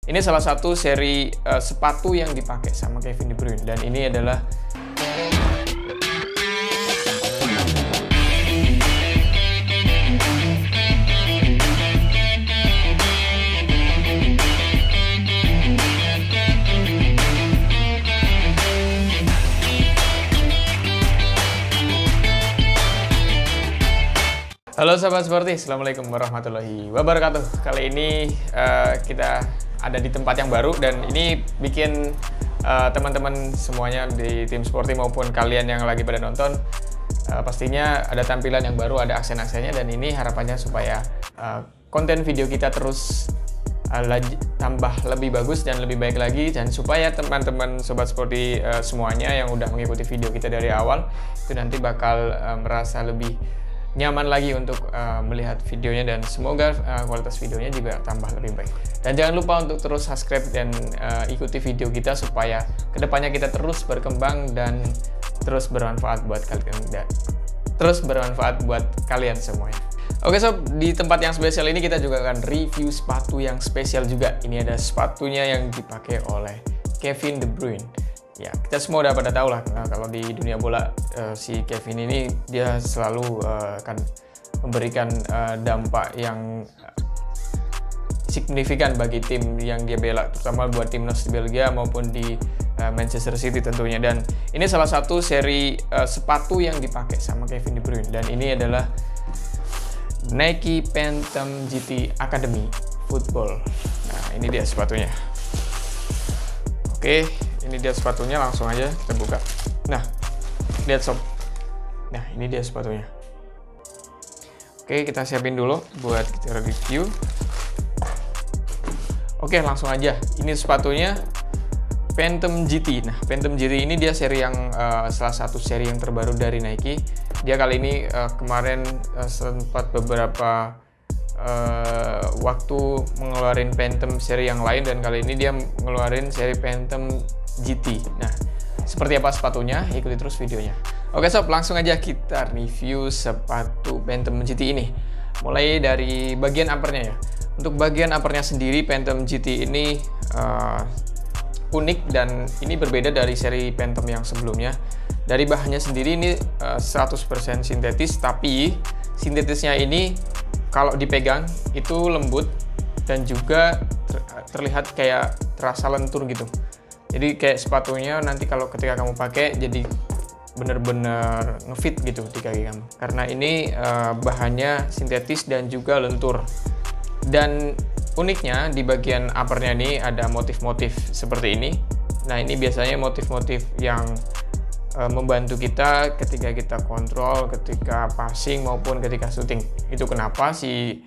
Ini salah satu seri sepatu yang dipakai sama Kevin De Bruyne, dan ini adalah Halo sahabat sporty, assalamualaikum warahmatullahi wabarakatuh. Kali ini kita ada di tempat yang baru, dan ini bikin teman-teman semuanya di tim sporty maupun kalian yang lagi pada nonton pastinya ada tampilan yang baru, ada aksen-aksennya, dan ini harapannya supaya konten video kita terus tambah lebih bagus dan lebih baik lagi, dan supaya teman-teman sobat sporty semuanya yang udah mengikuti video kita dari awal itu nanti bakal merasa lebih nyaman lagi untuk melihat videonya, dan semoga kualitas videonya juga tambah lebih baik. Dan jangan lupa untuk terus subscribe dan ikuti video kita supaya kedepannya kita terus berkembang dan terus bermanfaat buat kalian semuanya. Oke sob, di tempat yang spesial ini kita juga akan review sepatu yang spesial juga. Ini ada sepatunya yang dipakai oleh Kevin De Bruyne. Ya, kita semua udah pada tahu lah, kalau di dunia bola si Kevin ini dia selalu akan memberikan dampak yang signifikan bagi tim yang dia bela, terutama buat timnas Belgia maupun di Manchester City tentunya. Dan ini salah satu seri sepatu yang dipakai sama Kevin De Bruyne, dan ini adalah Nike Phantom GT Academy Football. Nah, ini dia sepatunya. Oke, ini dia sepatunya, langsung aja kita buka. Nah, lihat sob. Nah, ini dia sepatunya. Oke, kita siapin dulu buat kita review. Oke, langsung aja. Ini sepatunya Phantom GT. Nah, Phantom GT ini dia seri yang salah satu seri yang terbaru dari Nike. Dia kali ini kemarin sempat beberapa waktu mengeluarin Phantom seri yang lain, dan kali ini dia ngeluarin seri Phantom GT. Nah, seperti apa sepatunya? Ikuti terus videonya. Oke sob, langsung aja kita review sepatu Phantom GT ini. Mulai dari bagian uppernya ya. Untuk bagian uppernya sendiri, Phantom GT ini unik, dan ini berbeda dari seri Phantom yang sebelumnya. Dari bahannya sendiri ini 100% sintetis, tapi sintetisnya ini kalau dipegang itu lembut dan juga terlihat kayak terasa lentur gitu. Jadi kayak sepatunya nanti kalau ketika kamu pakai jadi bener-bener ngefit gitu di kaki kamu. Karena ini bahannya sintetis dan juga lentur. Dan uniknya di bagian uppernya ini ada motif-motif seperti ini. Nah, ini biasanya motif-motif yang membantu kita ketika kita kontrol, ketika passing maupun ketika shooting. Itu kenapa si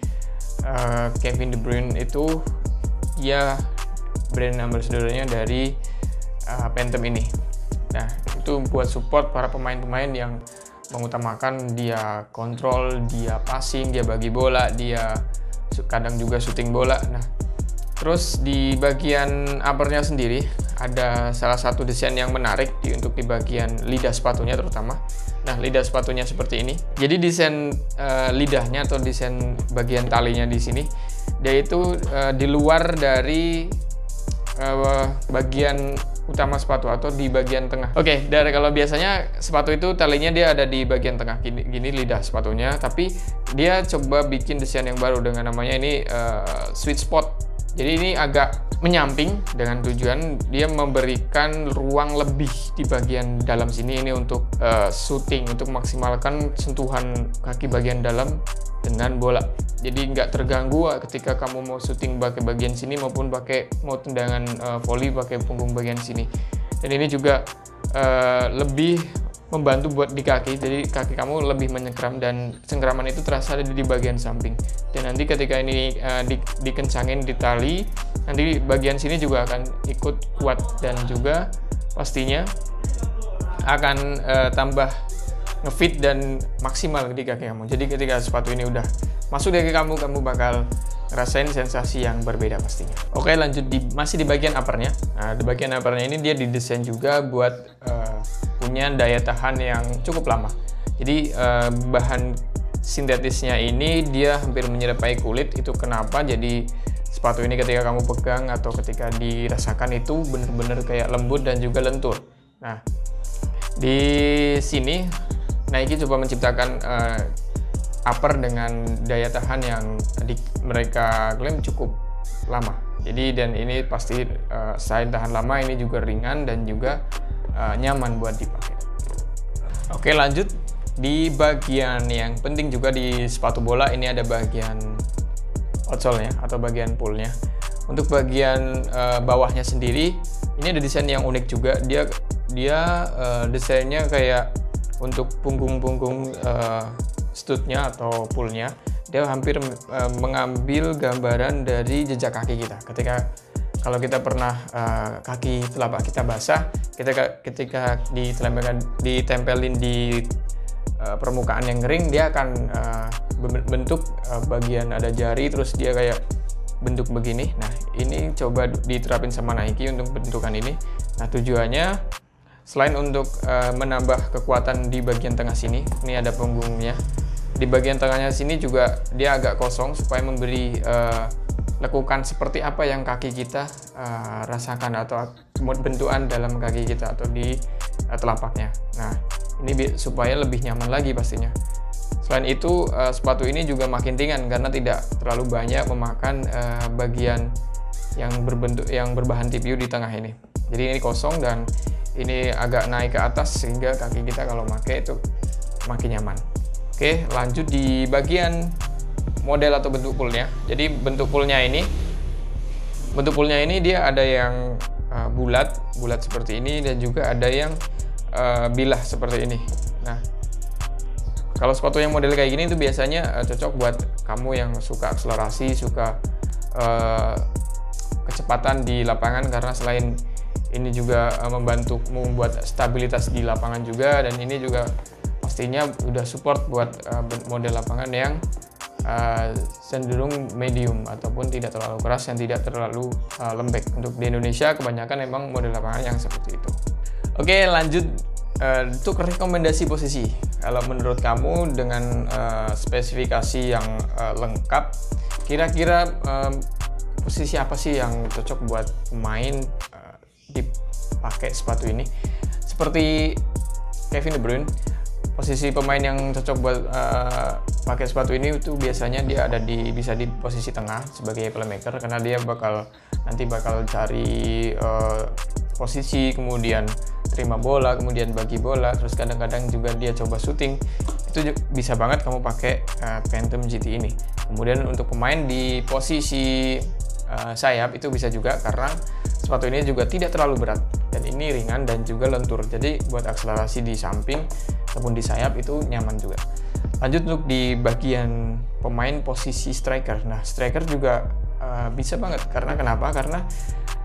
Kevin De Bruyne itu dia brand ambassador-nya dari Phantom ini. Nah, itu buat support para pemain-pemain yang mengutamakan dia kontrol, dia passing, dia bagi bola, dia kadang juga shooting bola. Nah, terus di bagian uppernya sendiri ada salah satu desain yang menarik untuk di bagian lidah sepatunya terutama. Nah, lidah sepatunya seperti ini. Jadi desain lidahnya atau desain bagian talinya di sini dia itu di luar dari bagian utama sepatu atau di bagian tengah. Oke, dari kalau biasanya sepatu itu talinya dia ada di bagian tengah gini lidah sepatunya, tapi dia coba bikin desain yang baru dengan namanya ini sweet spot. Jadi ini agak menyamping dengan tujuan dia memberikan ruang lebih di bagian dalam sini ini untuk shooting, untuk maksimalkan sentuhan kaki bagian dalam dengan bola. Jadi nggak terganggu ketika kamu mau shooting pakai bagian sini maupun mau tendangan volley pakai punggung bagian sini. Dan ini juga lebih membantu buat di kaki, jadi kaki kamu lebih menyengkram, dan cengkraman itu terasa ada di bagian samping. Dan nanti ketika ini dikencangin di tali, nanti bagian sini juga akan ikut kuat, dan juga pastinya akan tambah ngefit dan maksimal di kaki kamu. Jadi ketika sepatu ini udah masuk di kaki kamu bakal ngerasain sensasi yang berbeda pastinya. Oke, lanjut masih di bagian uppernya. Nah, di bagian uppernya ini dia didesain juga buat punya daya tahan yang cukup lama. Jadi bahan sintetisnya ini dia hampir menyerupai kulit. Itu kenapa jadi sepatu ini ketika kamu pegang atau ketika dirasakan itu bener-bener kayak lembut dan juga lentur. Nah, di sini Nike coba menciptakan upper dengan daya tahan yang mereka klaim cukup lama. Jadi dan ini pasti selain tahan lama, ini juga ringan dan juga nyaman buat dipakai. Oke, lanjut di bagian yang penting juga di sepatu bola. Ini ada bagian outsole-nya atau bagian pull-nya. Untuk bagian bawahnya sendiri, ini ada desain yang unik juga. Dia desainnya kayak untuk punggung-punggung studnya atau pullnya, dia hampir mengambil gambaran dari jejak kaki kita. Kalau kita pernah kaki telapak kita basah, ketika ditempelin di permukaan yang kering, dia akan bentuk bagian ada jari, terus dia kayak bentuk begini. Nah, ini coba diterapin sama Nike untuk bentukan ini. Nah, tujuannya selain untuk menambah kekuatan di bagian tengah sini, ini ada punggungnya. Di bagian tengahnya sini juga dia agak kosong supaya memberi lekukan seperti apa yang kaki kita rasakan atau bentukan dalam kaki kita atau di telapaknya. Nah, ini supaya lebih nyaman lagi pastinya. Selain itu, sepatu ini juga makin ringan karena tidak terlalu banyak memakan bagian yang berbahan TPU di tengah ini. Jadi ini kosong dan ini agak naik ke atas sehingga kaki kita kalau pakai itu makin nyaman. Oke, lanjut di bagian model atau bentuk pullnya. Jadi bentuk pullnya ini dia ada yang bulat seperti ini dan juga ada yang bilah seperti ini. Nah, kalau sepatu yang model kayak gini itu biasanya cocok buat kamu yang suka akselerasi, suka kecepatan di lapangan, karena selain ini juga membantu membuat stabilitas di lapangan juga, dan ini juga pastinya udah support buat model lapangan yang cenderung medium ataupun tidak terlalu keras dan tidak terlalu lembek. Untuk di Indonesia kebanyakan emang model lapangan yang seperti itu. Oke, lanjut untuk rekomendasi posisi. Kalau menurut kamu dengan spesifikasi yang lengkap, kira-kira posisi apa sih yang cocok buat pemain dipakai sepatu ini? Seperti Kevin De Bruyne, posisi pemain yang cocok buat pakai sepatu ini itu biasanya dia bisa di posisi tengah sebagai playmaker, karena dia nanti bakal cari posisi, kemudian terima bola, kemudian bagi bola, terus kadang-kadang juga dia coba shooting. Itu bisa banget kamu pakai Phantom GT ini. Kemudian untuk pemain di posisi sayap itu bisa juga, karena sepatu ini juga tidak terlalu berat dan ini ringan dan juga lentur. Jadi buat akselerasi di samping ataupun di sayap itu nyaman juga. Lanjut untuk di bagian pemain posisi striker. Nah, striker juga bisa banget. Karena kenapa? Karena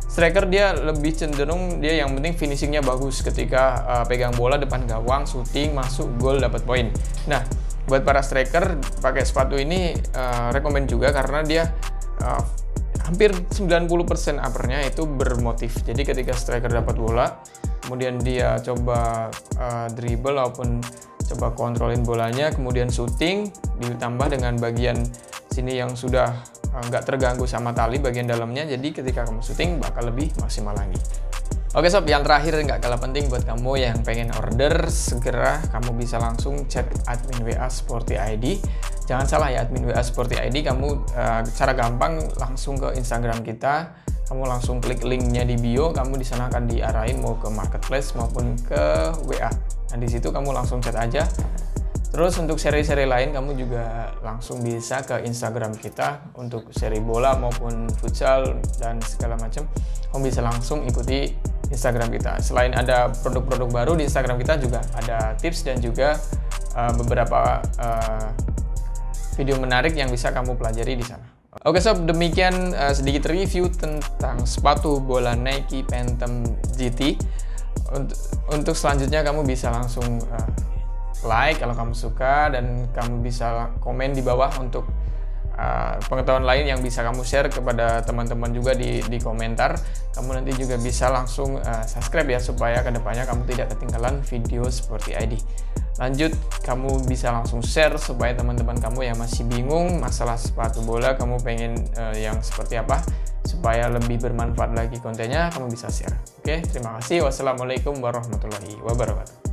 striker dia lebih cenderung dia yang penting finishingnya bagus ketika pegang bola depan gawang, shooting, masuk, gol, dapat poin. Nah, buat para striker pakai sepatu ini rekomend juga, karena dia hampir 90% uppernya itu bermotif. Jadi ketika striker dapat bola, kemudian dia coba dribble ataupun coba kontrolin bolanya, kemudian shooting, ditambah dengan bagian sini yang sudah nggak terganggu sama tali bagian dalamnya, jadi ketika kamu shooting bakal lebih maksimal lagi. Oke sob, yang terakhir nggak kalah penting buat kamu yang pengen order, segera kamu bisa langsung chat admin WA Sporty ID. Jangan salah ya, admin WA Sporty ID, kamu cara gampang langsung ke Instagram kita, kamu langsung klik linknya di bio, kamu di sana akan diarahin mau ke marketplace maupun ke WA. Nah di situ kamu langsung chat aja. Terus untuk seri-seri lain kamu juga langsung bisa ke Instagram kita untuk seri bola maupun futsal dan segala macam. Kamu bisa langsung ikuti Instagram kita. Selain ada produk-produk baru di Instagram kita, juga ada tips dan juga beberapa video menarik yang bisa kamu pelajari di sana. Oke sob, demikian sedikit review tentang sepatu bola Nike Phantom GT. Untuk selanjutnya kamu bisa langsung like kalau kamu suka, dan kamu bisa komen di bawah untuk pengetahuan lain yang bisa kamu share kepada teman-teman juga di komentar. Kamu nanti juga bisa langsung subscribe ya, supaya kedepannya kamu tidak ketinggalan video seperti ID. lanjut, kamu bisa langsung share supaya teman-teman kamu yang masih bingung masalah sepatu bola, kamu pengen yang seperti apa, supaya lebih bermanfaat lagi kontennya, kamu bisa share. Oke, terima kasih. Wassalamualaikum warahmatullahi wabarakatuh.